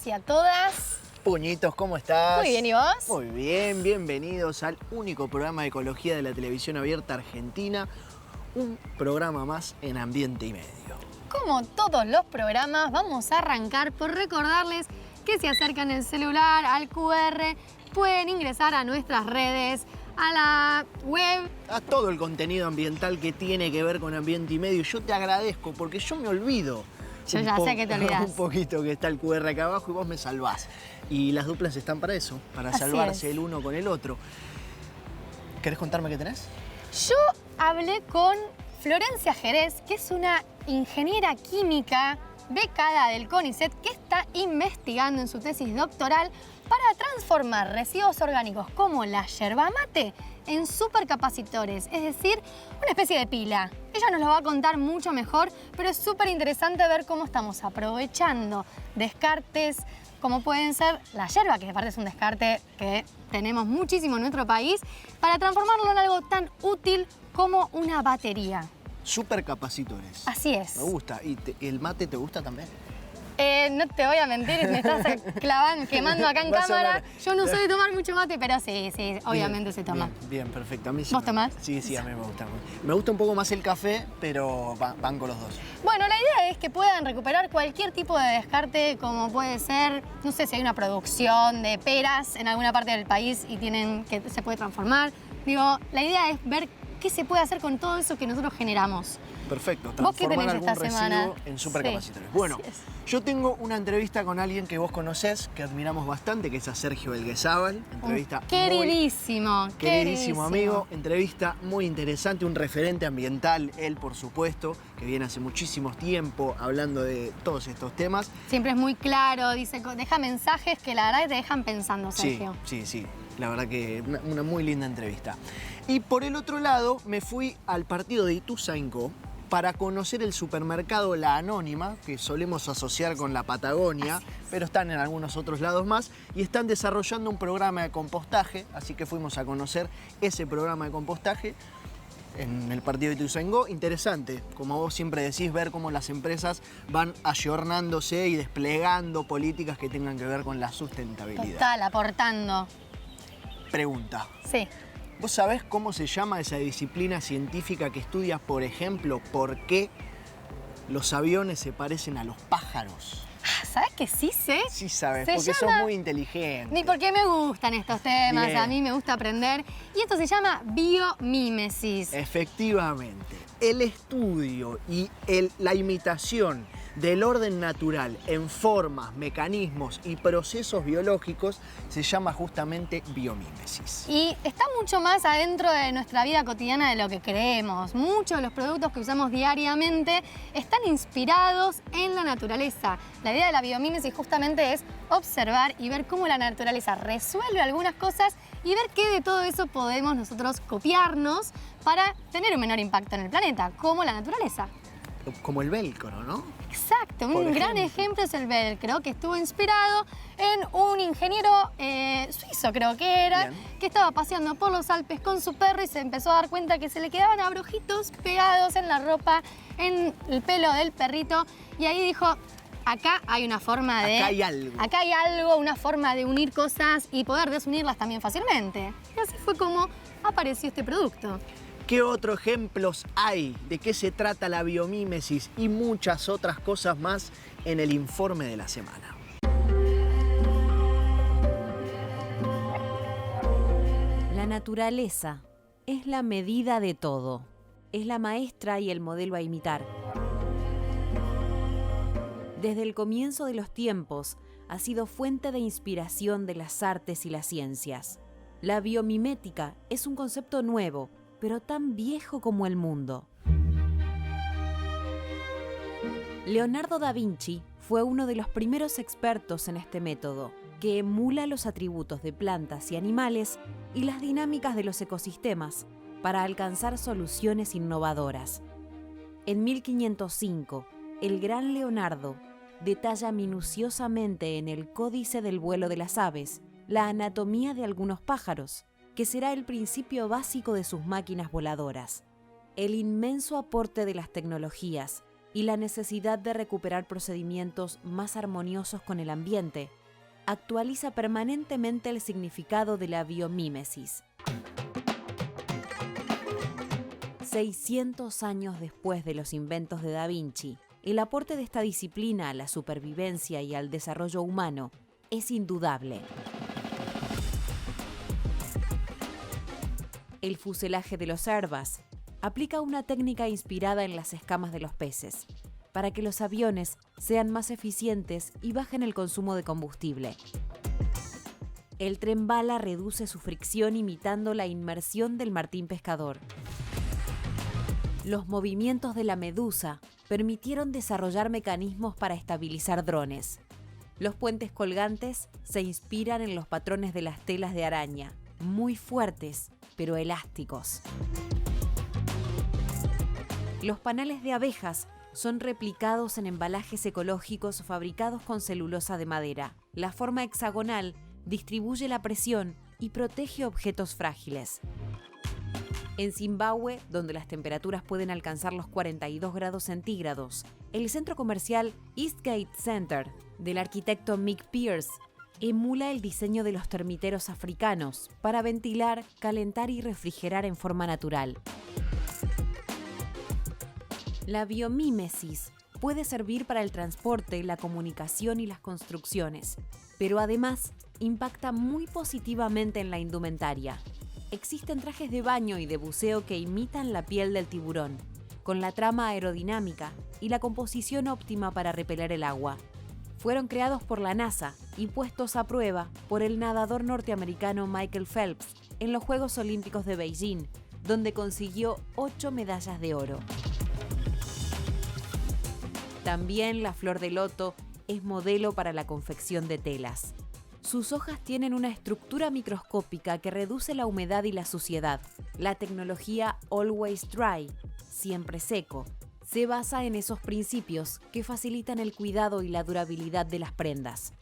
y a todas. Puñitos, ¿cómo estás? Muy bien, ¿y vos? Muy bien, bienvenidos al único programa de ecología de la televisión abierta argentina. Un programa más en Ambiente y Medio. Como todos los programas, vamos a arrancar por recordarles que si acercan el celular al QR, pueden ingresar a nuestras redes, a la web. A todo el contenido ambiental que tiene que ver con Ambiente y Medio. Yo te agradezco porque yo me olvido. Yo ya sé que te olvidás. Un poquito que está el QR acá abajo y vos me salvás. Y las duplas están para eso, para Así salvarse es. el uno con el otro. ¿Querés contarme qué tenés? Yo hablé con Florencia Jerez, que es una ingeniera química becada del CONICET que está investigando en su tesis doctoral para transformar residuos orgánicos como la yerba mate en supercapacitores, es decir, una especie de pila. Ella nos lo va a contar mucho mejor, pero es súper interesante ver cómo estamos aprovechando descartes como pueden ser la yerba, que aparte es un descarte que tenemos muchísimo en nuestro país, para transformarlo en algo tan útil como una batería. Supercapacitores. Así es. Me gusta. ¿Y el mate te gusta también? No te voy a mentir, me estás clavando, quemando acá en Vas a cámara. ver. Yo no soy de tomar mucho mate, pero sí, obviamente Bien, se toma. Bien, perfecto. A mí sí ¿Vos tomás? Sí, a mí me gusta. Me gusta un poco más el café, pero van con los dos. Bueno, la idea es que puedan recuperar cualquier tipo de descarte, como puede ser, no sé si hay una producción de peras en alguna parte del país y tienen que se puede transformar. Digo, la idea es ver qué se puede hacer con todo eso que nosotros generamos. Perfecto. ¿Vos qué Transformar tenés algún esta semana? residuo en supercapacitores. Sí, Bueno, así es. yo tengo una entrevista con alguien que vos conocés, que admiramos bastante, que es a Sergio Elguezábal. Entrevista Queridísimo amigo. Entrevista muy interesante, un referente ambiental, él por supuesto, que viene hace muchísimo tiempo hablando de todos estos temas. Siempre es muy claro, dice, deja mensajes que la verdad te dejan pensando, Sergio. Sí. La verdad que una muy linda entrevista. Y por el otro lado, me fui al partido de Ituzaingó para conocer el supermercado La Anónima, que solemos asociar con la Patagonia, pero están en algunos otros lados más, y están desarrollando un programa de compostaje, así que fuimos a conocer ese programa de compostaje en el partido de Ituzaingó. Interesante, como vos siempre decís, ver cómo las empresas van ayornándose y desplegando políticas que tengan que ver con la sustentabilidad. Total, aportando. Pregunta. Sí. ¿Vos sabés cómo se llama esa disciplina científica que estudia, por ejemplo, por qué los aviones se parecen a los pájaros? ¿Sabes que sí sé? Sí sabes, Se porque sos llama- muy inteligente. Ni porque me gustan estos temas, Bien. a mí me gusta aprender. Y esto se llama biomímesis. Efectivamente, el estudio y la imitación del orden natural en formas, mecanismos y procesos biológicos se llama justamente biomímesis. Y está mucho más adentro de nuestra vida cotidiana de lo que creemos. Muchos de los productos que usamos diariamente están inspirados en la naturaleza. La idea de la biomímesis justamente es observar y ver cómo la naturaleza resuelve algunas cosas y ver qué de todo eso podemos nosotros copiarnos para tener un menor impacto en el planeta, como la naturaleza. Como el velcro, ¿no? Exacto, Por un gran ejemplo. ejemplo es el velcro, que estuvo inspirado en un ingeniero suizo, creo que era, Bien. que estaba paseando por los Alpes con su perro y se empezó a dar cuenta que se le quedaban abrojitos pegados en la ropa, en el pelo del perrito, y ahí dijo, acá hay una forma de... Acá hay algo. Una forma de unir cosas y poder desunirlas también fácilmente. Y así fue como apareció este producto. ¿Qué otros ejemplos hay de qué se trata la biomímesis y muchas otras cosas más en el informe de la semana? La naturaleza es la medida de todo. Es la maestra y el modelo a imitar. Desde el comienzo de los tiempos ha sido fuente de inspiración de las artes y las ciencias. La biomimética es un concepto nuevo, pero tan viejo como el mundo. Leonardo da Vinci fue uno de los primeros expertos en este método, que emula los atributos de plantas y animales y las dinámicas de los ecosistemas para alcanzar soluciones innovadoras. En 1505, el gran Leonardo detalla minuciosamente en el Códice del vuelo de las aves la anatomía de algunos pájaros, que será el principio básico de sus máquinas voladoras. El inmenso aporte de las tecnologías y la necesidad de recuperar procedimientos más armoniosos con el ambiente actualiza permanentemente el significado de la biomímesis. 600 años después de los inventos de Da Vinci, el aporte de esta disciplina a la supervivencia y al desarrollo humano es indudable. El fuselaje de los Airbus aplica una técnica inspirada en las escamas de los peces, para que los aviones sean más eficientes y bajen el consumo de combustible. El tren bala reduce su fricción imitando la inmersión del martín pescador. Los movimientos de la medusa permitieron desarrollar mecanismos para estabilizar drones. Los puentes colgantes se inspiran en los patrones de las telas de araña, muy fuertes, pero elásticos. Los panales de abejas son replicados en embalajes ecológicos fabricados con celulosa de madera. La forma hexagonal distribuye la presión y protege objetos frágiles. En Zimbabue, donde las temperaturas pueden alcanzar los 42 grados centígrados, el centro comercial Eastgate Center del arquitecto Mick Pierce emula el diseño de los termiteros africanos para ventilar, calentar y refrigerar en forma natural. La biomímesis puede servir para el transporte, la comunicación y las construcciones, pero además impacta muy positivamente en la indumentaria. Existen trajes de baño y de buceo que imitan la piel del tiburón, con la trama aerodinámica y la composición óptima para repeler el agua. Fueron creados por la NASA y puestos a prueba por el nadador norteamericano Michael Phelps en los Juegos Olímpicos de Beijing, donde consiguió 8 medallas de oro. También la flor de loto es modelo para la confección de telas. Sus hojas tienen una estructura microscópica que reduce la humedad y la suciedad. La tecnología Always Dry, siempre seco, se basa en esos principios que facilitan el cuidado y la durabilidad de las prendas.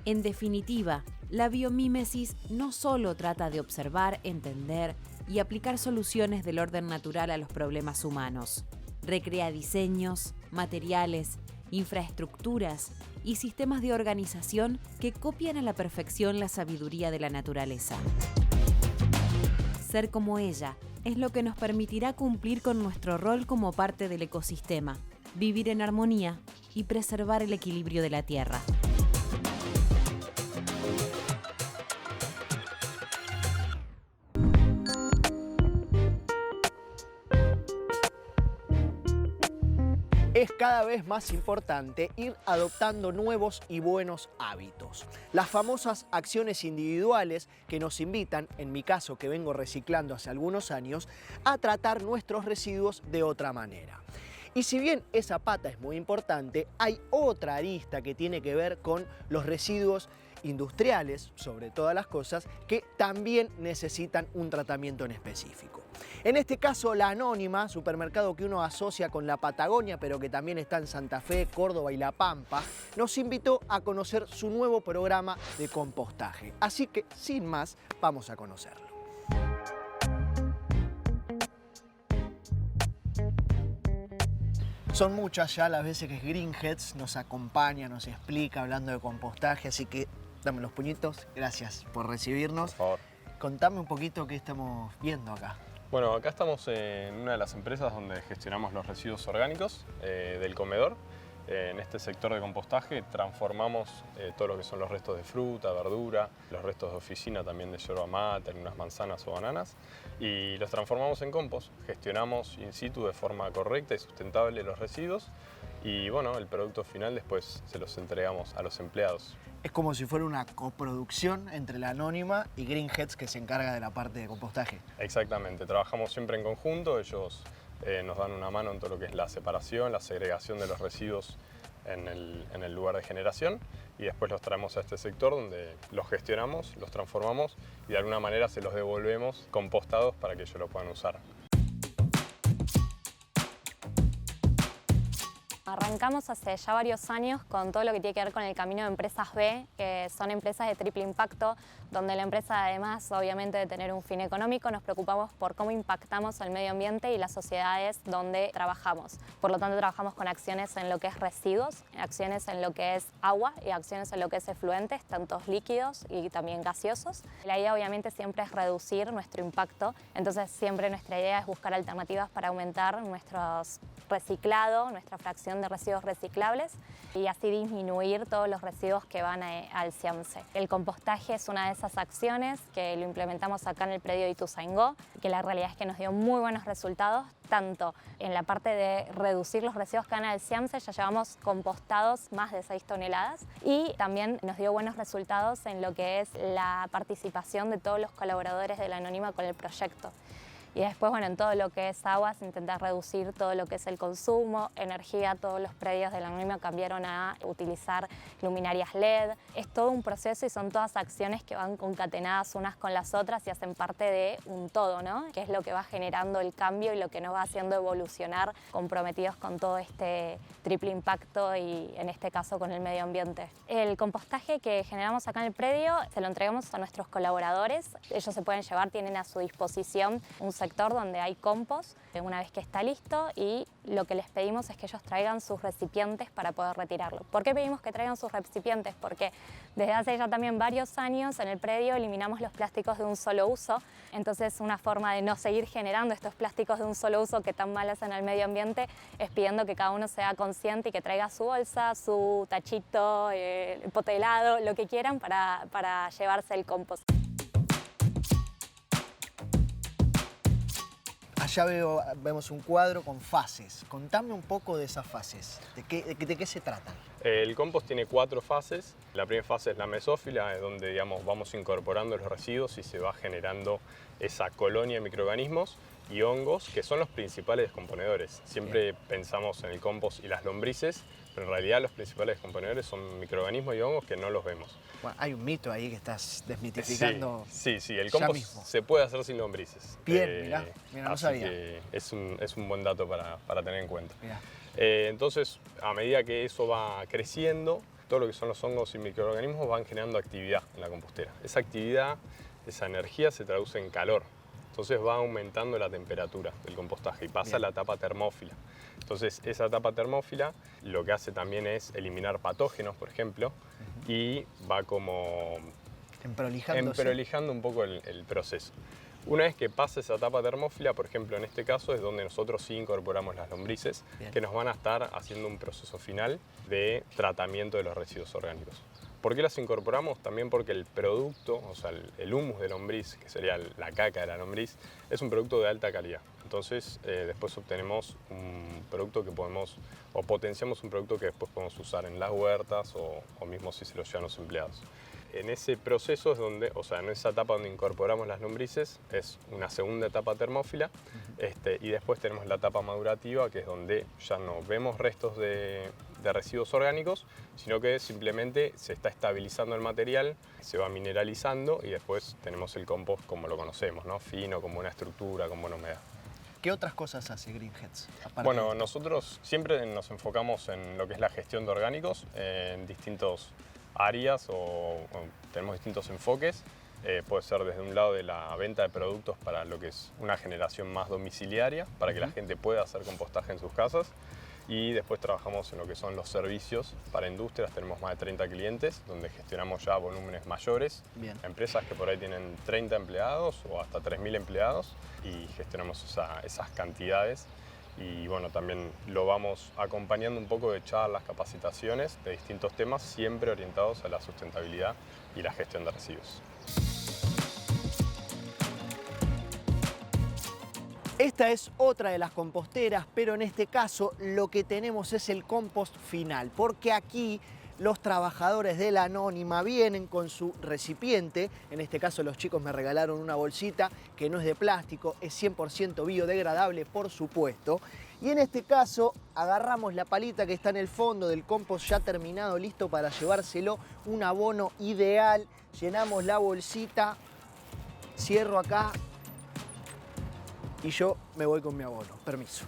En definitiva, la biomímesis no solo trata de observar, entender y aplicar soluciones del orden natural a los problemas humanos. Recrea diseños, materiales, infraestructuras y sistemas de organización que copian a la perfección la sabiduría de la naturaleza. Ser como ella es lo que nos permitirá cumplir con nuestro rol como parte del ecosistema, vivir en armonía y preservar el equilibrio de la Tierra. Es cada vez más importante ir adoptando nuevos y buenos hábitos. Las famosas acciones individuales que nos invitan, en mi caso que vengo reciclando hace algunos años, a tratar nuestros residuos de otra manera. Y si bien esa pata es muy importante, hay otra arista que tiene que ver con los residuos industriales, sobre todas las cosas, que también necesitan un tratamiento en específico. En este caso, La Anónima, supermercado que uno asocia con la Patagonia, pero que también está en Santa Fe, Córdoba y La Pampa, nos invitó a conocer su nuevo programa de compostaje. Así que, sin más, vamos a conocerlo. Son muchas ya las veces que Greenheads nos acompaña, nos explica hablando de compostaje, así que dame los puñitos, gracias por recibirnos. Por favor. Contame un poquito qué estamos viendo acá. Bueno, acá estamos en una de las empresas donde gestionamos los residuos orgánicos del comedor. En este sector de compostaje transformamos todo lo que son los restos de fruta, verdura, los restos de oficina también de yerba mate, algunas manzanas o bananas, y los transformamos en compost. Gestionamos in situ de forma correcta y sustentable los residuos y bueno, el producto final después se los entregamos a los empleados. Es como si fuera una coproducción entre La Anónima y Greenheads, que se encarga de la parte de compostaje. Exactamente, trabajamos siempre en conjunto, ellos nos dan una mano en todo lo que es la separación, la segregación de los residuos en el lugar de generación y después los traemos a este sector donde los gestionamos, los transformamos y de alguna manera se los devolvemos compostados para que ellos lo puedan usar. Arrancamos hace ya varios años con todo lo que tiene que ver con el camino de empresas B, que son empresas de triple impacto, donde la empresa, además obviamente de tener un fin económico, nos preocupamos por cómo impactamos el medio ambiente y las sociedades donde trabajamos. Por lo tanto, trabajamos con acciones en lo que es residuos, acciones en lo que es agua y acciones en lo que es efluentes, tanto líquidos y también gaseosos. La idea obviamente siempre es reducir nuestro impacto, entonces siempre nuestra idea es buscar alternativas para aumentar nuestro reciclado, nuestra fracción de residuos reciclables y así disminuir todos los residuos que van al CIAMSE. El compostaje es una de esas acciones que lo implementamos acá en el predio de Ituzaingó, que la realidad es que nos dio muy buenos resultados, tanto en la parte de reducir los residuos que van al CIAMSE, ya llevamos compostados más de 6 toneladas, y también nos dio buenos resultados en lo que es la participación de todos los colaboradores de la Anónima con el proyecto. Y después, bueno, en todo lo que es aguas, intentar reducir todo lo que es el consumo, energía, todos los predios de la Anónima cambiaron a utilizar luminarias LED. Es todo un proceso y son todas acciones que van concatenadas unas con las otras y hacen parte de un todo, ¿no? Que es lo que va generando el cambio y lo que nos va haciendo evolucionar comprometidos con todo este triple impacto y en este caso con el medio ambiente. El compostaje que generamos acá en el predio se lo entregamos a nuestros colaboradores. Ellos se pueden llevar, tienen a su disposición un sector donde hay compost una vez que está listo, y lo que les pedimos es que ellos traigan sus recipientes para poder retirarlo. ¿Por qué pedimos que traigan sus recipientes? Porque desde hace ya también varios años en el predio eliminamos los plásticos de un solo uso, entonces una forma de no seguir generando estos plásticos de un solo uso que tan mal hacen al medio ambiente es pidiendo que cada uno sea consciente y que traiga su bolsa, su tachito, el pote de helado, lo que quieran para llevarse el compost. Allá vemos un cuadro con fases. Contame un poco de esas fases. ¿De qué se tratan? El compost tiene 4 fases. La primera fase es la mesófila, es donde vamos incorporando los residuos y se va generando esa colonia de microorganismos y hongos, que son los principales descomponedores. Siempre pensamos en el compost y las lombrices, pero en realidad los principales descomponedores son microorganismos y hongos que no los vemos. Bueno, hay un mito ahí que estás desmitificando. Sí, el compost se puede hacer sin lombrices. Bien, mirá, no sabía. Que es un buen dato para tener en cuenta. Mirá. Entonces, a medida que eso va creciendo, todo lo que son los hongos y microorganismos van generando actividad en la compostera. Esa actividad, esa energía se traduce en calor. Entonces va aumentando la temperatura del compostaje y pasa a la etapa termófila. Entonces esa etapa termófila lo que hace también es eliminar patógenos, por ejemplo, y va como emprolijando un poco el proceso. Una vez que pasa esa etapa termófila, por ejemplo, en este caso es donde nosotros sí incorporamos las lombrices, que nos van a estar haciendo un proceso final de tratamiento de los residuos orgánicos. ¿Por qué las incorporamos? También porque el producto, o sea, el humus de lombriz, que sería la caca de la lombriz, es un producto de alta calidad. Entonces, después obtenemos un producto que podemos, o potenciamos un producto que después podemos usar en las huertas o mismo si se lo llevan los empleados. En ese proceso es donde, o sea, en esa etapa donde incorporamos las lombrices, es una segunda etapa termófila, y después tenemos la etapa madurativa, que es donde ya no vemos restos de residuos orgánicos, sino que simplemente se está estabilizando el material, se va mineralizando y después tenemos el compost como lo conocemos, ¿no? Fino, con buena estructura, con buena humedad. ¿Qué otras cosas hace Greenheads? Bueno, nosotros siempre nos enfocamos en lo que es la gestión de orgánicos en distintos áreas o tenemos distintos enfoques. Puede ser desde un lado de la venta de productos para lo que es una generación más domiciliaria, para que la gente pueda hacer compostaje en sus casas. Y después trabajamos en lo que son los servicios para industrias. Tenemos más de 30 clientes donde gestionamos ya volúmenes mayores. Bien. Empresas que por ahí tienen 30 empleados o hasta 3.000 empleados y gestionamos esas cantidades. Y bueno, también lo vamos acompañando un poco de charlas, capacitaciones de distintos temas, siempre orientados a la sustentabilidad y la gestión de residuos. Esta es otra de las composteras, pero en este caso lo que tenemos es el compost final, porque aquí los trabajadores de la Anónima vienen con su recipiente. En este caso los chicos me regalaron una bolsita que no es de plástico, es 100% biodegradable, por supuesto. Y en este caso agarramos la palita que está en el fondo del compost ya terminado, listo para llevárselo, un abono ideal. Llenamos la bolsita, cierro acá y yo me voy con mi abono. Permiso.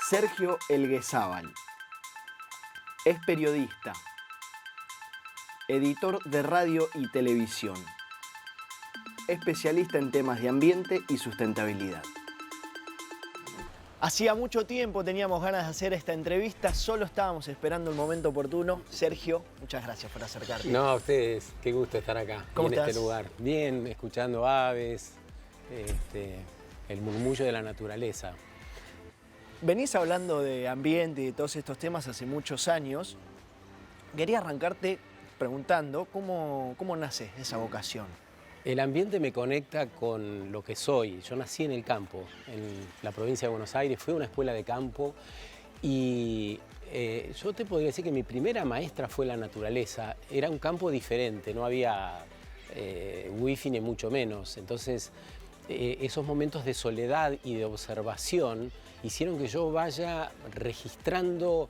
Sergio Elguezábal es periodista, editor de radio y televisión, especialista en temas de ambiente y sustentabilidad. Hacía mucho tiempo teníamos ganas de hacer esta entrevista, solo estábamos esperando el momento oportuno. Sergio, muchas gracias por acercarte. No, a ustedes, qué gusto estar acá, ¿Cómo en estás? este lugar. Bien, escuchando aves, el murmullo de la naturaleza. Venís hablando de ambiente y de todos estos temas hace muchos años. Quería arrancarte preguntando cómo nace esa vocación. El ambiente me conecta con lo que soy. Yo nací en el campo, en la provincia de Buenos Aires, fui a una escuela de campo y yo te podría decir que mi primera maestra fue la naturaleza. Era un campo diferente, no había wifi ni mucho menos. Entonces, esos momentos de soledad y de observación hicieron que yo vaya registrando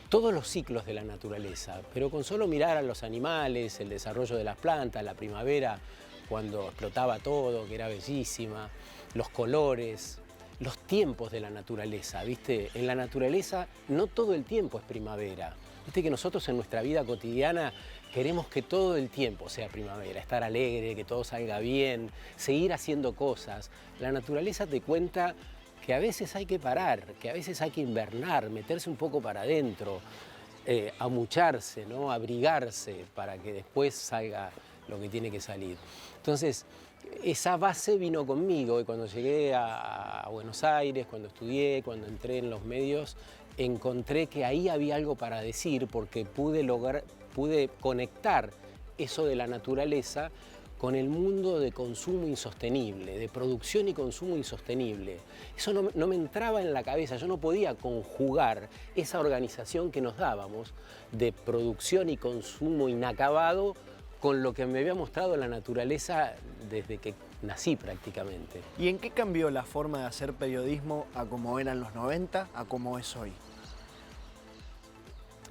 todos los ciclos de la naturaleza, pero con solo mirar a los animales, el desarrollo de las plantas, la primavera, cuando explotaba todo, que era bellísima, los colores, los tiempos de la naturaleza, ¿viste? En la naturaleza no todo el tiempo es primavera. Viste que nosotros en nuestra vida cotidiana queremos que todo el tiempo sea primavera, estar alegre, que todo salga bien, seguir haciendo cosas. La naturaleza te cuenta que a veces hay que parar, que a veces hay que invernar, meterse un poco para adentro, amucharse, ¿no? Abrigarse para que después salga lo que tiene que salir. Entonces, esa base vino conmigo y cuando llegué a Buenos Aires, cuando estudié, cuando entré en los medios, encontré que ahí había algo para decir porque pude conectar eso de la naturaleza con el mundo de consumo insostenible, de producción y consumo insostenible. Eso no me entraba en la cabeza, yo no podía conjugar esa organización que nos dábamos de producción y consumo inacabado con lo que me había mostrado la naturaleza desde que nací prácticamente. ¿Y en qué cambió la forma de hacer periodismo a como eran los 90 a como es hoy?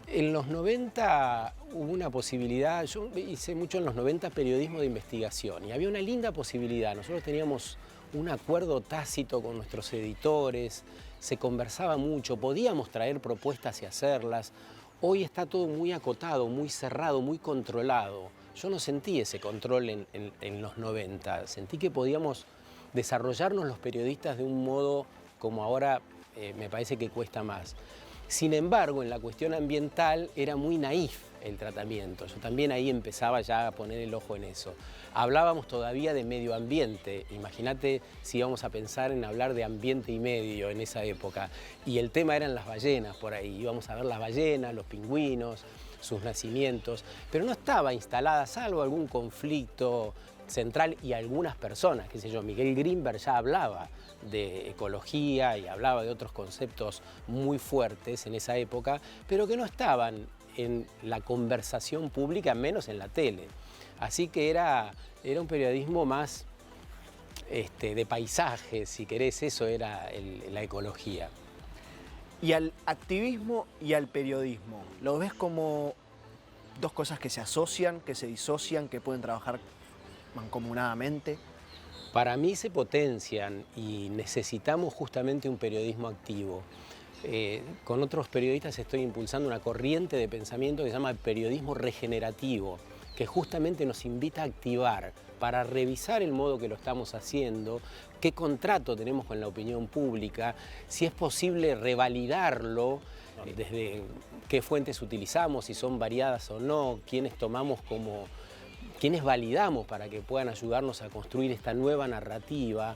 En los 90 hubo una posibilidad, yo hice mucho en los 90 periodismo de investigación y había una linda posibilidad. Nosotros teníamos un acuerdo tácito con nuestros editores, se conversaba mucho, podíamos traer propuestas y hacerlas. Hoy está todo muy acotado, muy cerrado, muy controlado. Yo no sentí ese control en los 90, sentí que podíamos desarrollarnos los periodistas de un modo como ahora me parece que cuesta más. Sin embargo, en la cuestión ambiental era muy naif el tratamiento. Yo también ahí empezaba ya a poner el ojo en eso. Hablábamos todavía de medio ambiente. Imagínate si íbamos a pensar en hablar de ambiente y medio en esa época. Y el tema eran las ballenas por ahí. Íbamos a ver las ballenas, los pingüinos, sus nacimientos. Pero no estaba instalada, salvo algún conflicto central y algunas personas, qué sé yo, Miguel Grinberg ya hablaba de ecología y hablaba de otros conceptos muy fuertes en esa época, pero que no estaban en la conversación pública, menos en la tele. Así que era un periodismo más de paisaje, si querés, eso era la ecología. Y al activismo y al periodismo, ¿lo ves como dos cosas que se asocian, que se disocian, que pueden trabajar mancomunadamente? Para mí se potencian y necesitamos justamente un periodismo activo. Con otros periodistas estoy impulsando una corriente de pensamiento que se llama periodismo regenerativo, que justamente nos invita a activar para revisar el modo que lo estamos haciendo, qué contrato tenemos con la opinión pública, si es posible revalidarlo, desde qué fuentes utilizamos, si son variadas o no, quiénes tomamos como, quiénes validamos para que puedan ayudarnos a construir esta nueva narrativa.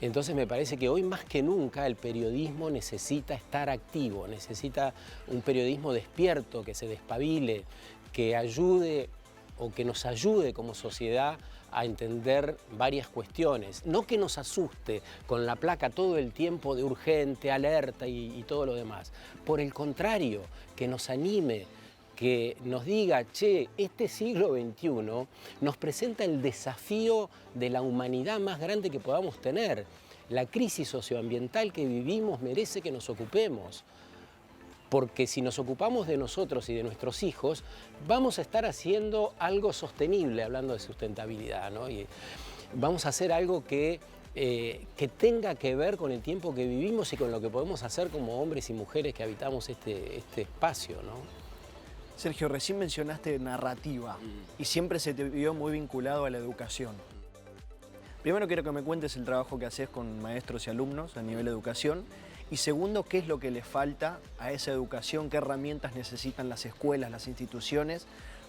Entonces me parece que hoy más que nunca el periodismo necesita estar activo, necesita un periodismo despierto, que se despabile, que ayude o que nos ayude como sociedad a entender varias cuestiones. No que nos asuste con la placa todo el tiempo de urgente, alerta y todo lo demás. Por el contrario, que nos anime, que nos diga, che, este siglo XXI nos presenta el desafío de la humanidad más grande que podamos tener. La crisis socioambiental que vivimos merece que nos ocupemos. Porque si nos ocupamos de nosotros y de nuestros hijos, vamos a estar haciendo algo sostenible, hablando de sustentabilidad, ¿no? Y vamos a hacer algo que que tenga que ver con el tiempo que vivimos y con lo que podemos hacer como hombres y mujeres que habitamos este espacio, ¿no? Sergio, recién mencionaste narrativa y siempre se te vio muy vinculado a la educación. Primero quiero que me cuentes el trabajo que haces con maestros y alumnos a nivel de educación. Y segundo, ¿qué es lo que le falta a esa educación? ¿Qué herramientas necesitan las escuelas, las instituciones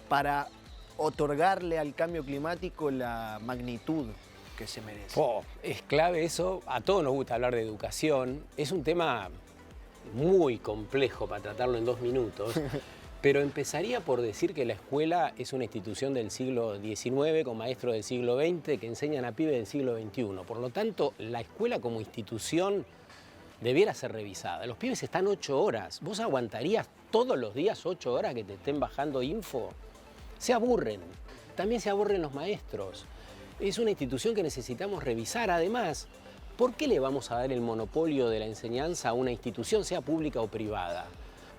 para otorgarle al cambio climático la magnitud que se merece? Es clave eso. A todos nos gusta hablar de educación. Es un tema muy complejo para tratarlo en 2 minutos. Pero empezaría por decir que la escuela es una institución del siglo XIX con maestros del siglo XX que enseñan a pibes del siglo XXI. Por lo tanto, la escuela como institución debiera ser revisada. Los pibes están 8 horas. ¿Vos aguantarías todos los días 8 horas que te estén bajando info? Se aburren. También se aburren los maestros. Es una institución que necesitamos revisar. Además, ¿por qué le vamos a dar el monopolio de la enseñanza a una institución, sea pública o privada?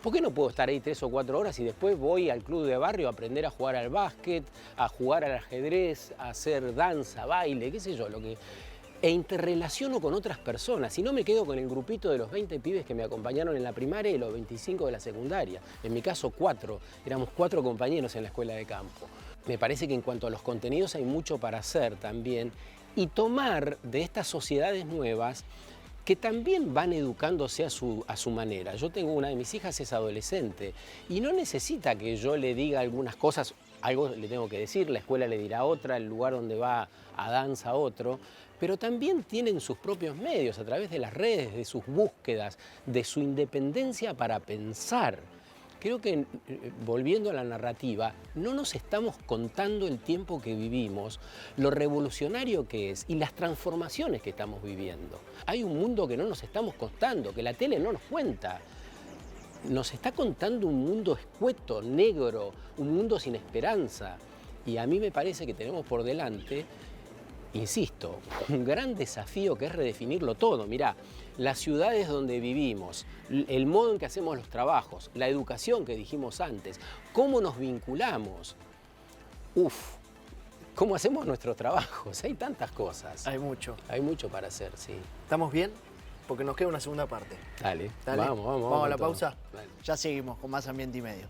¿Por qué no puedo estar ahí 3 o 4 horas y después voy al club de barrio a aprender a jugar al básquet, a jugar al ajedrez, a hacer danza, baile, qué sé yo, e interrelaciono con otras personas? Si no, me quedo con el grupito de los 20 pibes que me acompañaron en la primaria y los 25 de la secundaria. En mi caso, 4. Éramos 4 compañeros en la escuela de campo. Me parece que en cuanto a los contenidos hay mucho para hacer también y tomar de estas sociedades nuevas que también van educándose a su manera. Yo tengo una de mis hijas, es adolescente, y no necesita que yo le diga algunas cosas, algo le tengo que decir, la escuela le dirá otra, el lugar donde va a danza otro, pero también tienen sus propios medios a través de las redes, de sus búsquedas, de su independencia para pensar. Creo que, volviendo a la narrativa, no nos estamos contando el tiempo que vivimos, lo revolucionario que es y las transformaciones que estamos viviendo. Hay un mundo que no nos estamos contando, que la tele no nos cuenta. Nos está contando un mundo escueto, negro, un mundo sin esperanza. Y a mí me parece que tenemos por delante, insisto, un gran desafío que es redefinirlo todo. Mirá, las ciudades donde vivimos, el modo en que hacemos los trabajos, la educación que dijimos antes, cómo nos vinculamos, cómo hacemos nuestros trabajos, hay tantas cosas. Hay mucho. Hay mucho para hacer, sí. ¿Estamos bien? Porque nos queda una segunda parte. Dale. Vamos a la pausa. Dale. Ya seguimos con más Ambiente y Medio.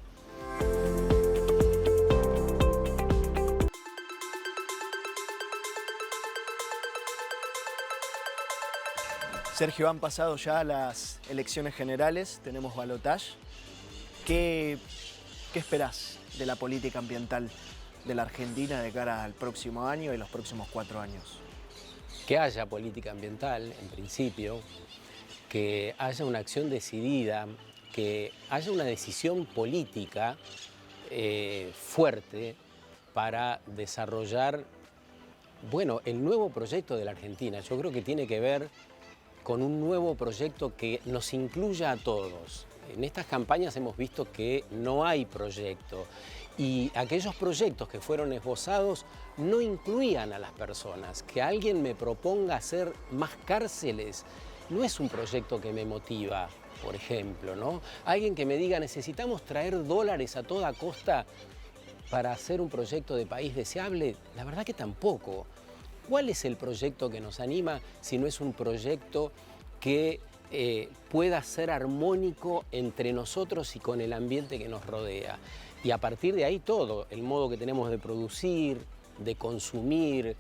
Sergio, han pasado ya las elecciones generales, tenemos balotaje. ¿Qué esperás de la política ambiental de la Argentina de cara al próximo año y los próximos 4 años? Que haya política ambiental, en principio, que haya una acción decidida, que haya una decisión política fuerte para desarrollar, bueno, el nuevo proyecto de la Argentina. Yo creo que tiene que ver con un nuevo proyecto que nos incluya a todos. En estas campañas hemos visto que no hay proyecto y aquellos proyectos que fueron esbozados no incluían a las personas. Que alguien me proponga hacer más cárceles no es un proyecto que me motiva, por ejemplo, ¿no? Alguien que me diga necesitamos traer dólares a toda costa para hacer un proyecto de país deseable, la verdad que tampoco. ¿Cuál es el proyecto que nos anima si no es un proyecto que pueda ser armónico entre nosotros y con el ambiente que nos rodea? Y a partir de ahí todo, el modo que tenemos de producir, de consumir,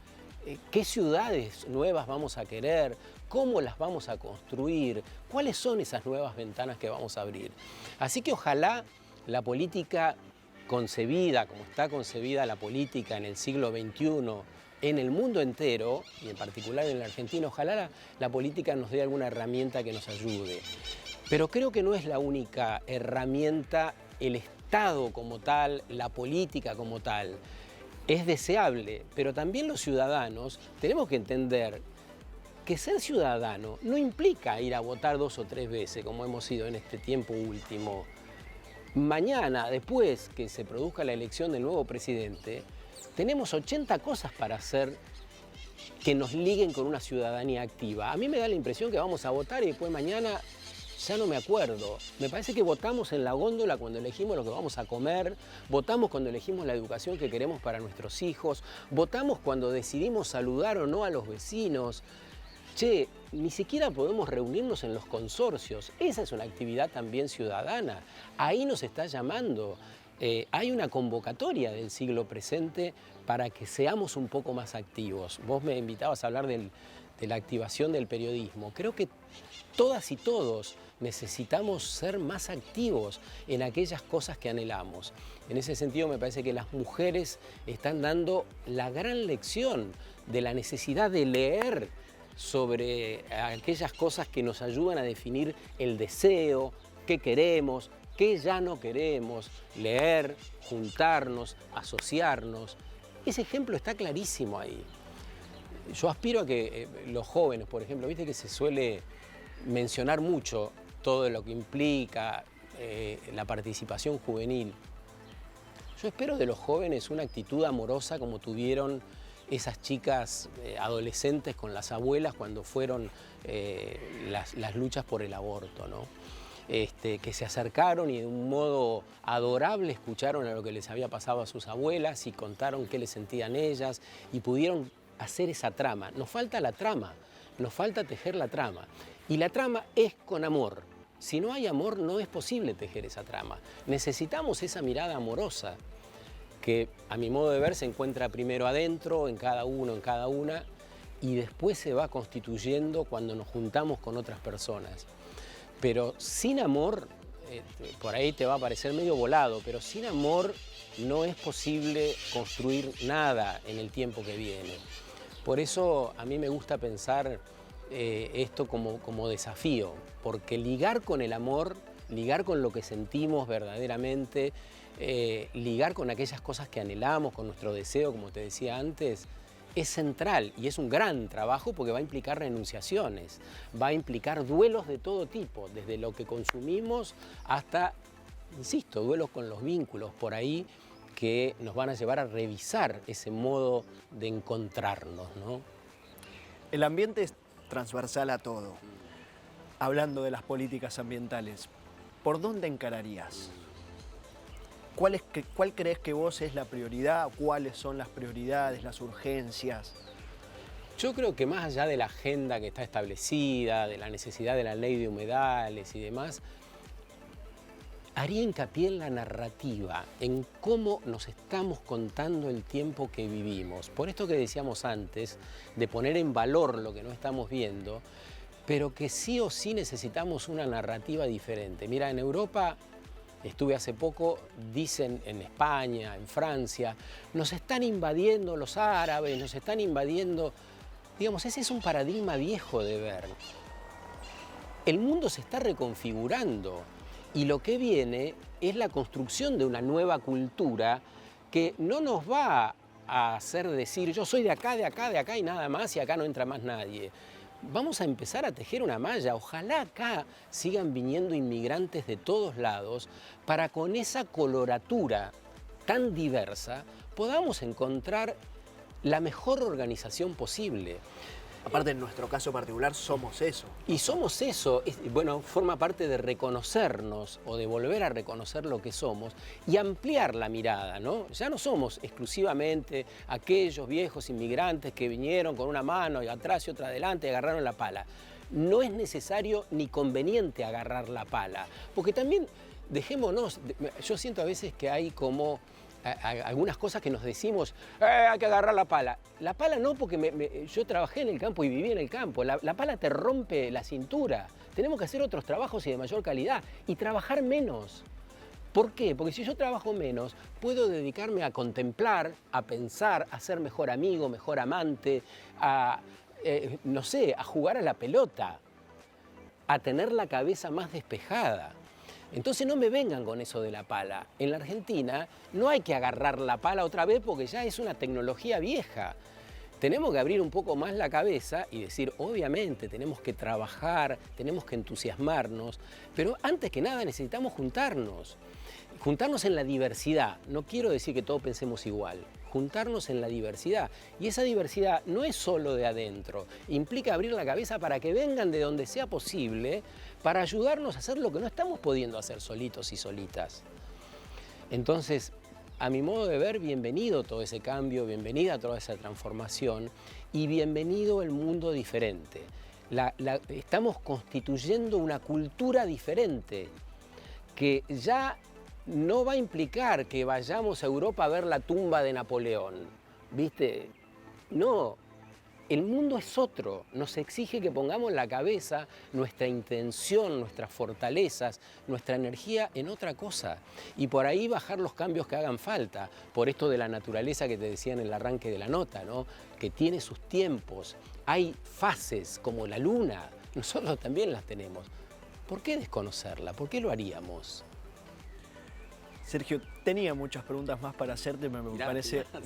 qué ciudades nuevas vamos a querer, cómo las vamos a construir, cuáles son esas nuevas ventanas que vamos a abrir. Así que ojalá la política concebida, como está concebida la política en el siglo XXI, en el mundo entero, y en particular en la Argentina, ojalá la política nos dé alguna herramienta que nos ayude. Pero creo que no es la única herramienta, el Estado como tal, la política como tal. Es deseable, pero también los ciudadanos tenemos que entender que ser ciudadano no implica ir a votar 2 o 3 veces, como hemos ido en este tiempo último. Mañana, después que se produzca la elección del nuevo presidente, tenemos 80 cosas para hacer que nos liguen con una ciudadanía activa. A mí me da la impresión que vamos a votar y después mañana ya no me acuerdo. Me parece que votamos en la góndola cuando elegimos lo que vamos a comer, votamos cuando elegimos la educación que queremos para nuestros hijos, votamos cuando decidimos saludar o no a los vecinos. che, ni siquiera podemos reunirnos en los consorcios. Esa es una actividad también ciudadana. Ahí nos está llamando. Hay una convocatoria del siglo presente para que seamos un poco más activos. Vos me invitabas a hablar de la activación del periodismo. Creo que todas y todos necesitamos ser más activos en aquellas cosas que anhelamos. En ese sentido me parece que las mujeres están dando la gran lección de la necesidad de leer sobre aquellas cosas que nos ayudan a definir el deseo, qué queremos, qué ya no queremos, leer, juntarnos, asociarnos. Ese ejemplo está clarísimo ahí. Yo aspiro a que los jóvenes, por ejemplo, viste que se suele mencionar mucho todo lo que implica la participación juvenil. Yo espero de los jóvenes una actitud amorosa como tuvieron esas chicas adolescentes con las abuelas cuando fueron las luchas por el aborto, ¿no? Que se acercaron y de un modo adorable escucharon a lo que les había pasado a sus abuelas y contaron qué les sentían ellas y pudieron hacer esa trama. Nos falta la trama, nos falta tejer la trama. Y la trama es con amor. Si no hay amor, no es posible tejer esa trama. Necesitamos esa mirada amorosa que, a mi modo de ver, se encuentra primero adentro, en cada uno, en cada una, y después se va constituyendo cuando nos juntamos con otras personas. Pero sin amor, por ahí te va a parecer medio volado, pero sin amor no es posible construir nada en el tiempo que viene. Por eso a mí me gusta pensar esto como desafío, porque ligar con el amor, ligar con lo que sentimos verdaderamente, ligar con aquellas cosas que anhelamos, con nuestro deseo, como te decía antes, es central y es un gran trabajo porque va a implicar renunciaciones, va a implicar duelos de todo tipo, desde lo que consumimos hasta, insisto, duelos con los vínculos por ahí que nos van a llevar a revisar ese modo de encontrarnos, ¿no? El ambiente es transversal a todo. Hablando de las políticas ambientales, ¿por dónde encararías? ¿Cuál crees que vos es la prioridad? ¿Cuáles son las prioridades, las urgencias? Yo creo que más allá de la agenda que está establecida, de la necesidad de la ley de humedales y demás, haría hincapié en la narrativa, en cómo nos estamos contando el tiempo que vivimos. Por esto que decíamos antes, de poner en valor lo que no estamos viendo, pero que sí o sí necesitamos una narrativa diferente. Mira, en Europa, estuve hace poco, dicen en España, en Francia, nos están invadiendo los árabes, nos están invadiendo. Digamos, ese es un paradigma viejo de ver. El mundo se está reconfigurando y lo que viene es la construcción de una nueva cultura que no nos va a hacer decir yo soy de acá, de acá, de acá y nada más y acá no entra más nadie. Vamos a empezar a tejer una malla. Ojalá acá sigan viniendo inmigrantes de todos lados para con esa coloratura tan diversa podamos encontrar la mejor organización posible. Aparte, en nuestro caso particular, somos eso. Y somos eso, bueno, forma parte de reconocernos o de volver a reconocer lo que somos y ampliar la mirada, ¿no? Ya no somos exclusivamente aquellos viejos inmigrantes que vinieron con una mano y atrás y otra adelante y agarraron la pala. No es necesario ni conveniente agarrar la pala, porque también dejémonos, yo siento a veces que hay como algunas cosas que nos decimos, hay que agarrar la pala. La pala no, porque yo trabajé en el campo y viví en el campo. La pala te rompe la cintura. Tenemos que hacer otros trabajos y de mayor calidad y trabajar menos. ¿Por qué? Porque si yo trabajo menos, puedo dedicarme a contemplar, a pensar, a ser mejor amigo, mejor amante, no sé, a jugar a la pelota, a tener la cabeza más despejada. Entonces no me vengan con eso de la pala. En la Argentina no hay que agarrar la pala otra vez porque ya es una tecnología vieja. Tenemos que abrir un poco más la cabeza y decir, obviamente, tenemos que trabajar, tenemos que entusiasmarnos, pero antes que nada necesitamos juntarnos. Juntarnos en la diversidad. No quiero decir que todos pensemos igual. Juntarnos en la diversidad. Y esa diversidad no es solo de adentro. Implica abrir la cabeza para que vengan de donde sea posible para ayudarnos a hacer lo que no estamos pudiendo hacer solitos y solitas. Entonces, a mi modo de ver, bienvenido todo ese cambio, bienvenida toda esa transformación y bienvenido el mundo diferente. Estamos constituyendo una cultura diferente que ya no va a implicar que vayamos a Europa a ver la tumba de Napoleón, ¿viste? No, el mundo es otro, nos exige que pongamos la cabeza, nuestra intención, nuestras fortalezas, nuestra energía en otra cosa y por ahí bajar los cambios que hagan falta, por esto de la naturaleza que te decía en el arranque de la nota, ¿no? Que tiene sus tiempos, hay fases como la luna, nosotros también las tenemos. ¿Por qué desconocerla? ¿Por qué lo haríamos? Sergio, tenía muchas preguntas más para hacerte, pero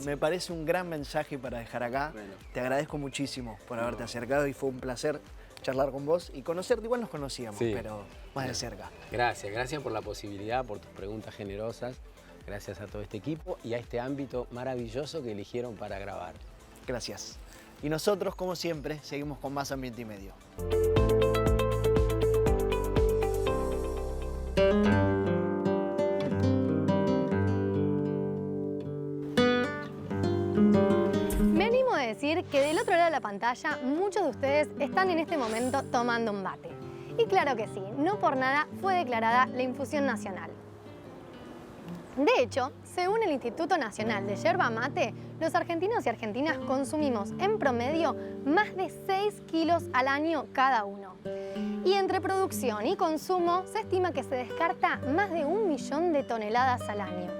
me parece un gran mensaje para dejar acá. Bueno. Te agradezco muchísimo por haberte acercado y fue un placer charlar con vos y conocerte. Igual nos conocíamos, Sí. pero más de cerca. Gracias por la posibilidad, por tus preguntas generosas. Gracias a todo este equipo y a este ámbito maravilloso que eligieron para grabar. Gracias. Y nosotros, como siempre, seguimos con más Ambiente y Medio. Me animo a decir que del otro lado de la pantalla muchos de ustedes están en este momento tomando un mate. Y claro que sí, no por nada fue declarada la infusión nacional. De hecho, según el Instituto Nacional de Yerba Mate, los argentinos y argentinas consumimos en promedio más de 6 kilos al año cada uno. Y entre producción y consumo se estima que se descarta más de 1 millón de toneladas al año.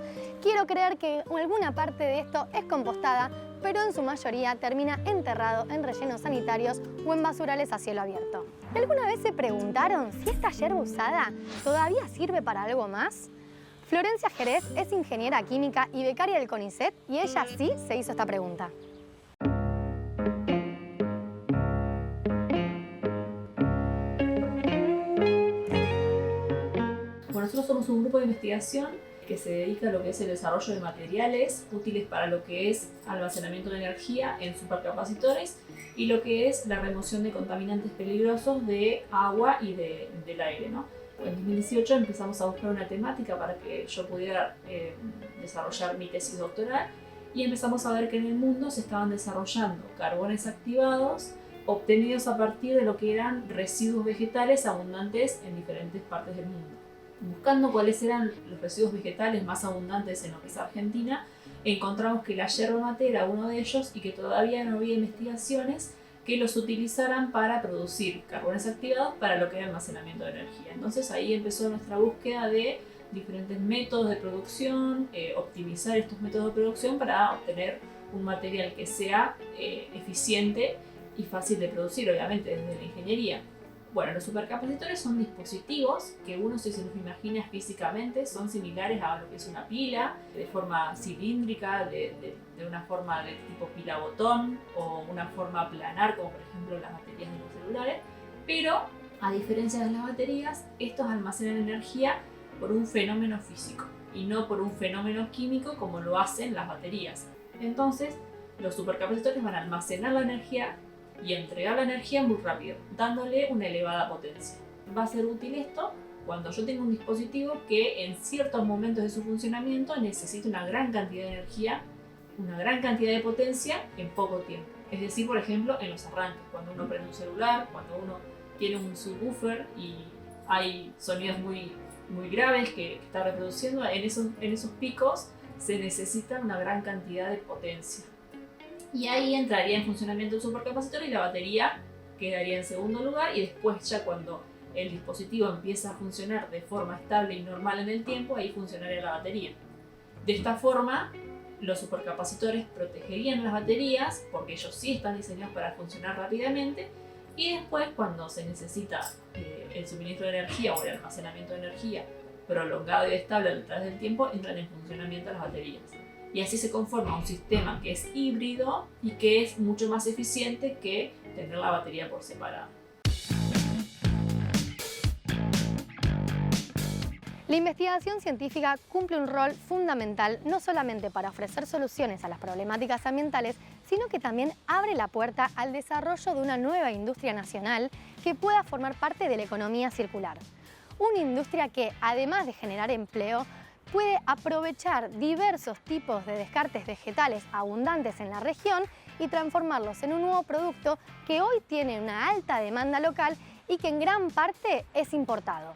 Quiero creer que alguna parte de esto es compostada, pero en su mayoría termina enterrado en rellenos sanitarios o en basurales a cielo abierto. ¿Alguna vez se preguntaron si esta yerba usada todavía sirve para algo más? Florencia Jerez es ingeniera química y becaria del CONICET y ella sí se hizo esta pregunta. Bueno, nosotros somos un grupo de investigación que se dedica a lo que es el desarrollo de materiales útiles para lo que es almacenamiento de energía en supercapacitores y lo que es la remoción de contaminantes peligrosos de agua y del aire, ¿no? En 2018 empezamos a buscar una temática para que yo pudiera desarrollar mi tesis doctoral y empezamos a ver que en el mundo se estaban desarrollando carbones activados obtenidos a partir de lo que eran residuos vegetales abundantes en diferentes partes del mundo. Buscando cuáles eran los residuos vegetales más abundantes en lo que es Argentina, encontramos que la yerba mate era uno de ellos y que todavía no había investigaciones que los utilizaran para producir carbones activados para lo que era almacenamiento de energía. Entonces ahí empezó nuestra búsqueda de diferentes métodos de producción, optimizar estos métodos de producción para obtener un material que sea eficiente y fácil de producir, obviamente desde la ingeniería. Bueno, los supercapacitores son dispositivos que uno, si se los imagina físicamente, son similares a lo que es una pila, de forma cilíndrica, de una forma de tipo pila botón o una forma planar, como por ejemplo las baterías de los celulares, pero a diferencia de las baterías, estos almacenan energía por un fenómeno físico y no por un fenómeno químico como lo hacen las baterías. Entonces, los supercapacitores van a almacenar la energía y entregar la energía muy rápido, dándole una elevada potencia. Va a ser útil esto cuando yo tengo un dispositivo que en ciertos momentos de su funcionamiento necesita una gran cantidad de energía, una gran cantidad de potencia en poco tiempo. Es decir, por ejemplo, en los arranques, cuando uno prende un celular, cuando uno tiene un subwoofer y hay sonidos muy graves que está reproduciendo, en esos picos se necesita una gran cantidad de potencia. Y ahí entraría en funcionamiento el supercapacitor y la batería quedaría en segundo lugar, y después ya cuando el dispositivo empieza a funcionar de forma estable y normal en el tiempo, ahí funcionaría la batería. De esta forma, los supercapacitores protegerían las baterías porque ellos sí están diseñados para funcionar rápidamente, y después cuando se necesita el suministro de energía o el almacenamiento de energía prolongado y estable a través del tiempo, entran en funcionamiento las baterías. Y así se conforma un sistema que es híbrido y que es mucho más eficiente que tener la batería por separado. La investigación científica cumple un rol fundamental no solamente para ofrecer soluciones a las problemáticas ambientales, sino que también abre la puerta al desarrollo de una nueva industria nacional que pueda formar parte de la economía circular. Una industria que, además de generar empleo, puede aprovechar diversos tipos de descartes vegetales abundantes en la región y transformarlos en un nuevo producto que hoy tiene una alta demanda local y que en gran parte es importado.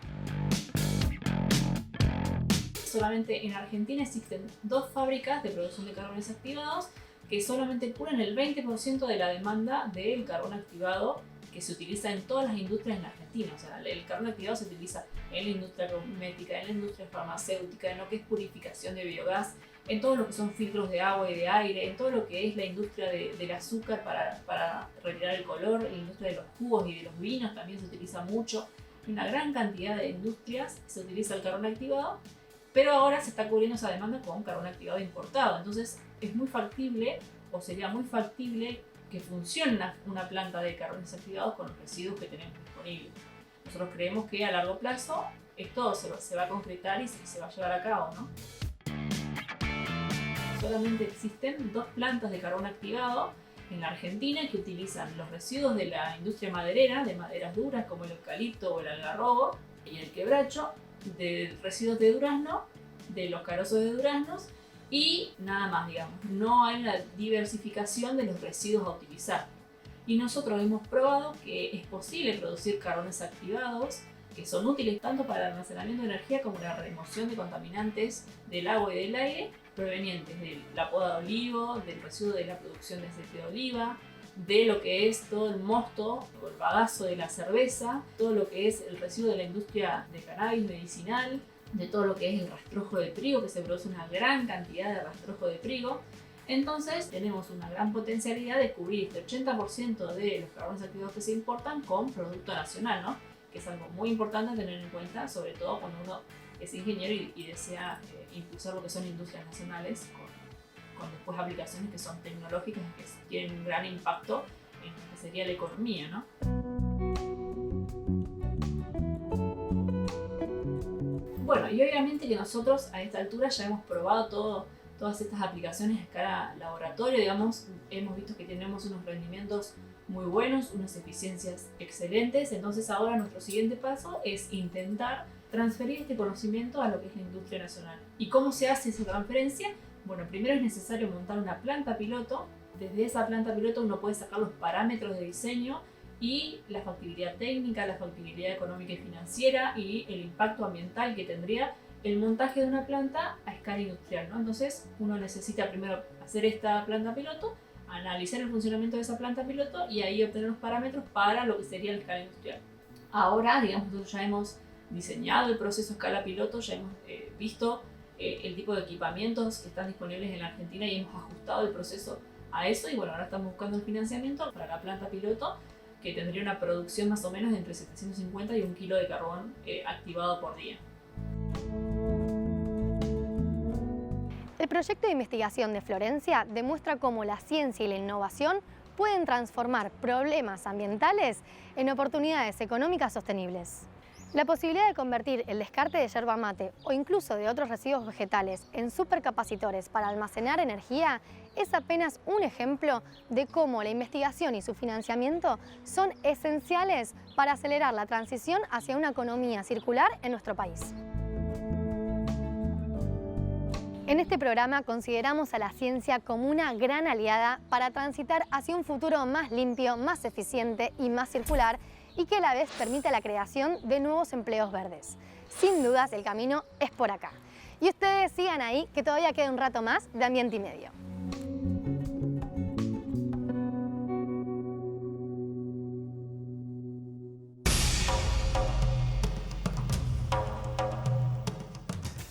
Solamente en Argentina existen 2 fábricas de producción de carbones activados que solamente cubren el 20% de la demanda del carbón activado que se utiliza en todas las industrias en Argentina. O sea, el carbón activado se utiliza en la industria cosmética, en la industria farmacéutica, en lo que es purificación de biogás, en todo lo que son filtros de agua y de aire, en todo lo que es la industria del azúcar para retirar el color, en la industria de los jugos y de los vinos también se utiliza mucho. En una gran cantidad de industrias se utiliza el carbón activado, pero ahora se está cubriendo esa demanda con carbón activado importado. Entonces es muy factible, o sería muy factible, que funcione una planta de carbones activados con los residuos que tenemos disponibles. Nosotros creemos que a largo plazo esto se va a concretar y se va a llevar a cabo, ¿no? Solamente existen 2 plantas de carbón activado en la Argentina que utilizan los residuos de la industria maderera, de maderas duras como el eucalipto o el algarrobo y el quebracho, de residuos de durazno, de los carozos de duraznos y nada más, digamos. No hay una diversificación de los residuos a utilizar. Y nosotros hemos probado que es posible producir carbones activados que son útiles tanto para el almacenamiento de energía como la remoción de contaminantes del agua y del aire provenientes de la poda de olivo, del residuo de la producción de aceite de oliva, de lo que es todo el mosto o el bagazo de la cerveza, todo lo que es el residuo de la industria de cannabis medicinal, de todo lo que es el rastrojo de trigo, que se produce una gran cantidad de rastrojo de trigo. Entonces tenemos una gran potencialidad de cubrir este 80% de los carbones activados que se importan con producto nacional, ¿no? Que es algo muy importante tener en cuenta, sobre todo cuando uno es ingeniero y desea impulsar lo que son industrias nacionales con después aplicaciones que son tecnológicas y que tienen un gran impacto en lo que sería la economía, ¿no? Bueno, y obviamente que nosotros a esta altura ya hemos probado todas estas aplicaciones a escala laboratorio, digamos, hemos visto que tenemos unos rendimientos muy buenos, unas eficiencias excelentes, entonces ahora nuestro siguiente paso es intentar transferir este conocimiento a lo que es la industria nacional. ¿Y cómo se hace esa transferencia? Bueno, primero es necesario montar una planta piloto. Desde esa planta piloto uno puede sacar los parámetros de diseño y la factibilidad técnica, la factibilidad económica y financiera y el impacto ambiental que tendría el montaje de una planta a escala industrial, ¿no? Entonces uno necesita primero hacer esta planta piloto, analizar el funcionamiento de esa planta piloto y ahí obtener los parámetros para lo que sería la escala industrial. Ahora, digamos, nosotros ya hemos diseñado el proceso a escala piloto, ya hemos visto el tipo de equipamientos que están disponibles en la Argentina y hemos ajustado el proceso a eso y bueno, ahora estamos buscando el financiamiento para la planta piloto que tendría una producción más o menos de entre 750 y 1 kilo de carbón activado por día. El proyecto de investigación de Florencia demuestra cómo la ciencia y la innovación pueden transformar problemas ambientales en oportunidades económicas sostenibles. La posibilidad de convertir el descarte de yerba mate o incluso de otros residuos vegetales en supercapacitores para almacenar energía es apenas un ejemplo de cómo la investigación y su financiamiento son esenciales para acelerar la transición hacia una economía circular en nuestro país. En este programa consideramos a la ciencia como una gran aliada para transitar hacia un futuro más limpio, más eficiente y más circular y que a la vez permita la creación de nuevos empleos verdes. Sin dudas, el camino es por acá. Y ustedes sigan ahí, que todavía queda un rato más de Ambiente y Medio.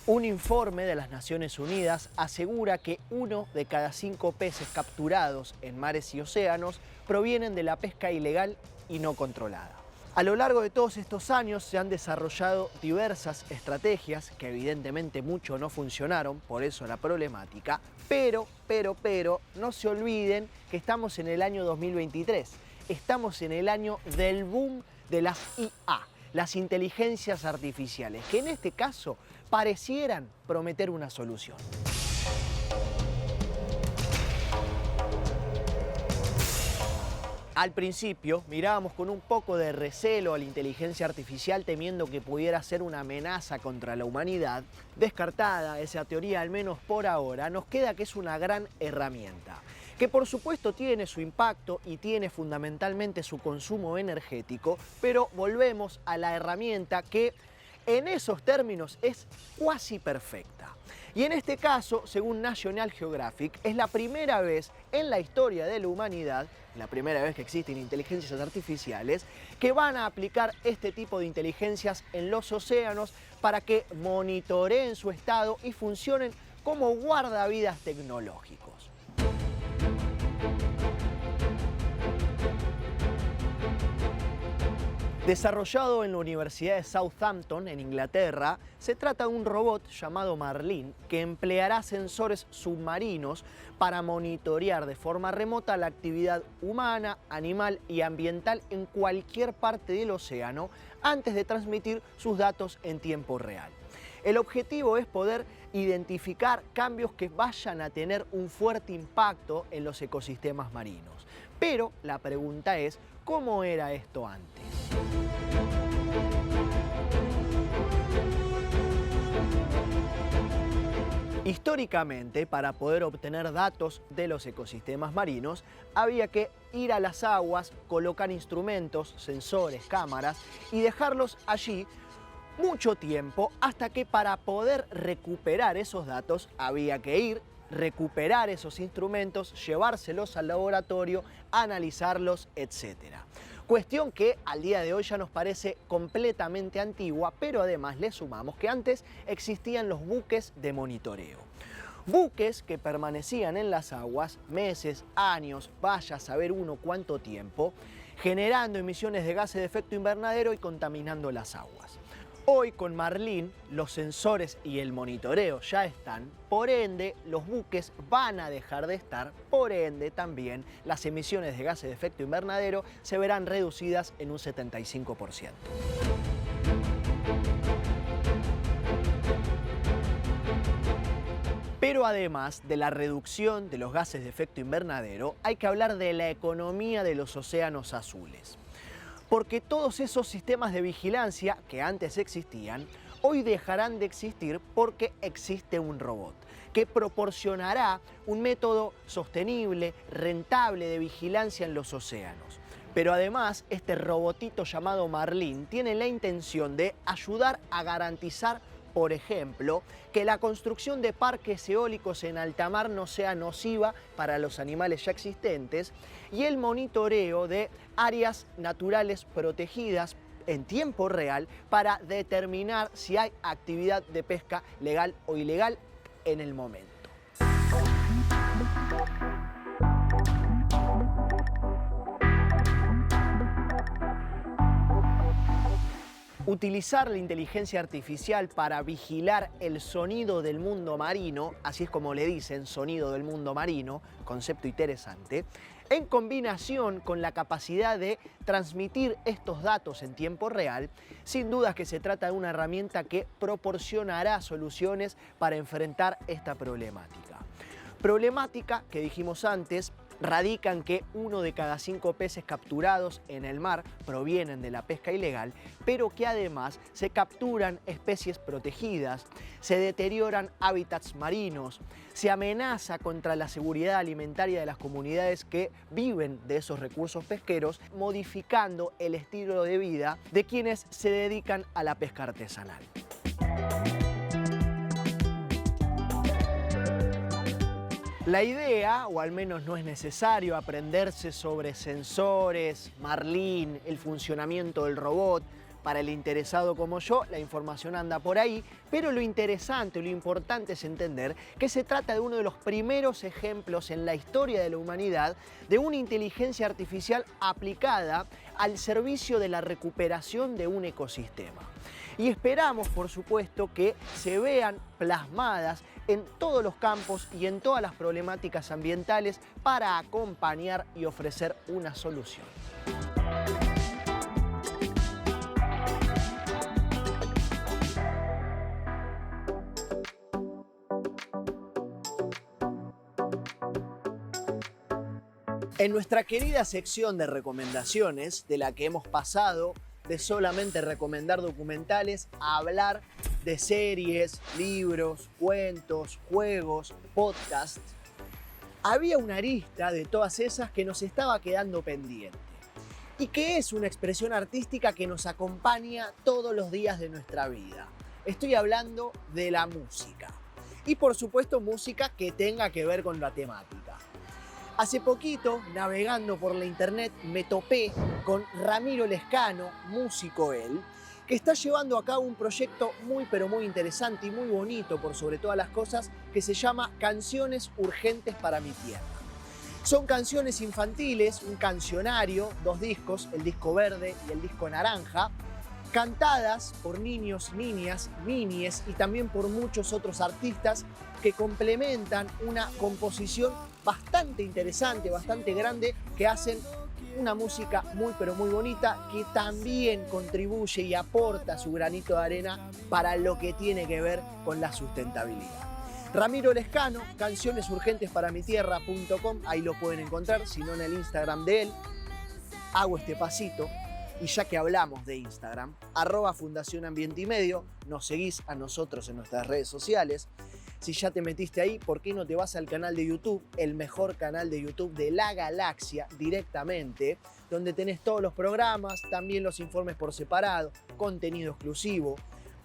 Un informe de las Naciones Unidas asegura que 1 de cada 5 peces capturados en mares y océanos provienen de la pesca ilegal y no controlada. A lo largo de todos estos años se han desarrollado diversas estrategias que evidentemente mucho no funcionaron, por eso la problemática, pero no se olviden que estamos en el año 2023, estamos en el año del boom de las IA, las inteligencias artificiales, que en este caso parecieran prometer una solución. Al principio mirábamos con un poco de recelo a la inteligencia artificial temiendo que pudiera ser una amenaza contra la humanidad. Descartada esa teoría, al menos por ahora, nos queda que es una gran herramienta, que por supuesto tiene su impacto y tiene fundamentalmente su consumo energético, pero volvemos a la herramienta que en esos términos es cuasi perfecta. Y en este caso, según National Geographic, es la primera vez en la historia de la humanidad, la primera vez que existen inteligencias artificiales, que van a aplicar este tipo de inteligencias en los océanos para que monitoreen su estado y funcionen como guardavidas tecnológicos. Desarrollado en la Universidad de Southampton, en Inglaterra, se trata de un robot llamado Marlin que empleará sensores submarinos para monitorear de forma remota la actividad humana, animal y ambiental en cualquier parte del océano antes de transmitir sus datos en tiempo real. El objetivo es poder identificar cambios que vayan a tener un fuerte impacto en los ecosistemas marinos. Pero la pregunta es, ¿cómo era esto antes? Históricamente, para poder obtener datos de los ecosistemas marinos, había que ir a las aguas, colocar instrumentos, sensores, cámaras y dejarlos allí mucho tiempo hasta que para poder recuperar esos datos había que ir, recuperar esos instrumentos, llevárselos al laboratorio, analizarlos, etc. Cuestión que al día de hoy ya nos parece completamente antigua, pero además le sumamos que antes existían los buques de monitoreo. Buques que permanecían en las aguas meses, años, vaya a saber uno cuánto tiempo, generando emisiones de gases de efecto invernadero y contaminando las aguas. Hoy con Marlin los sensores y el monitoreo ya están, por ende los buques van a dejar de estar, por ende también las emisiones de gases de efecto invernadero se verán reducidas en un 75%. Pero además de la reducción de los gases de efecto invernadero, hay que hablar de la economía de los océanos azules. Porque todos esos sistemas de vigilancia que antes existían, hoy dejarán de existir porque existe un robot que proporcionará un método sostenible, rentable de vigilancia en los océanos. Pero además, este robotito llamado Marlin tiene la intención de ayudar a garantizar, por ejemplo, que la construcción de parques eólicos en alta mar no sea nociva para los animales ya existentes y el monitoreo de áreas naturales protegidas en tiempo real para determinar si hay actividad de pesca legal o ilegal en el momento. Utilizar la inteligencia artificial para vigilar el sonido del mundo marino, así es como le dicen, sonido del mundo marino, concepto interesante, en combinación con la capacidad de transmitir estos datos en tiempo real, sin duda que se trata de una herramienta que proporcionará soluciones para enfrentar esta problemática. Problemática que dijimos antes, radica en que 1 de cada 5 peces capturados en el mar provienen de la pesca ilegal, pero que además se capturan especies protegidas, se deterioran hábitats marinos, se amenaza contra la seguridad alimentaria de las comunidades que viven de esos recursos pesqueros, modificando el estilo de vida de quienes se dedican a la pesca artesanal. La idea, o al menos no es necesario aprenderse sobre sensores, Marlin, el funcionamiento del robot. Para el interesado como yo, la información anda por ahí, pero lo interesante, lo importante es entender que se trata de uno de los primeros ejemplos en la historia de la humanidad de una inteligencia artificial aplicada al servicio de la recuperación de un ecosistema. Y esperamos, por supuesto, que se vean plasmadas en todos los campos y en todas las problemáticas ambientales para acompañar y ofrecer una solución. En nuestra querida sección de recomendaciones, de la que hemos pasado de solamente recomendar documentales a hablar de series, libros, cuentos, juegos, podcasts, había una arista de todas esas que nos estaba quedando pendiente y que es una expresión artística que nos acompaña todos los días de nuestra vida. Estoy hablando de la música y por supuesto música que tenga que ver con la temática. Hace poquito, navegando por la internet, me topé con Ramiro Lescano, músico él, que está llevando a cabo un proyecto muy pero muy interesante y muy bonito por sobre todas las cosas, que se llama Canciones Urgentes para mi Tierra. Son canciones infantiles, un cancionario, 2 discos, el disco verde y el disco naranja, cantadas por niños, niñas, niñes y también por muchos otros artistas que complementan una composición bastante interesante, bastante grande, que hacen una música muy pero muy bonita que también contribuye y aporta su granito de arena para lo que tiene que ver con la sustentabilidad. Ramiro Lescano, cancionesurgentesparamitierra.com, ahí lo pueden encontrar, si no en el Instagram de él. Hago este pasito. Y ya que hablamos de Instagram, @Fundación Ambiente y Medio, nos seguís a nosotros en nuestras redes sociales. Si ya te metiste ahí, ¿por qué no te vas al canal de YouTube, el mejor canal de YouTube de la galaxia directamente, donde tenés todos los programas, también los informes por separado, contenido exclusivo,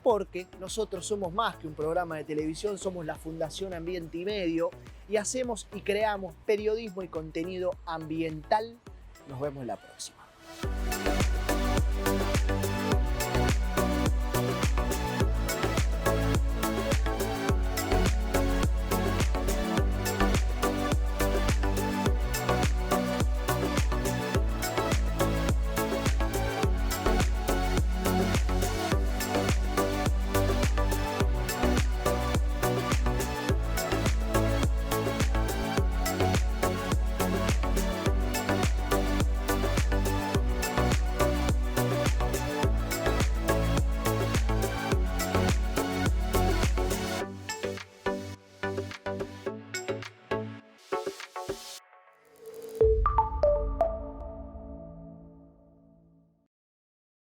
porque nosotros somos más que un programa de televisión, somos la Fundación Ambiente y Medio y hacemos y creamos periodismo y contenido ambiental. Nos vemos la próxima.